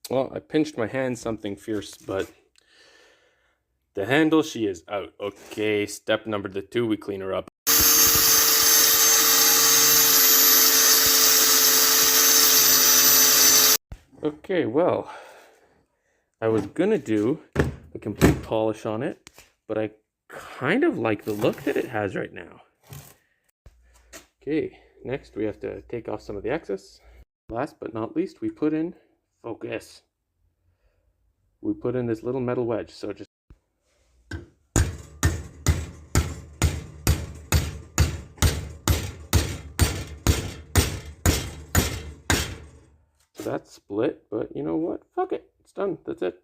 Well, I pinched my hand something fierce, but the handle, she is out. Okay, step number 2, we clean her up. Okay, well, I was gonna do a complete polish on it, but I kind of like the look that it has right now. Okay, next we have to take off some of the excess. Last but not least, we put in, focus, we put in this little metal wedge. So just so that's split, but you know what? Fuck it. It's done. That's it.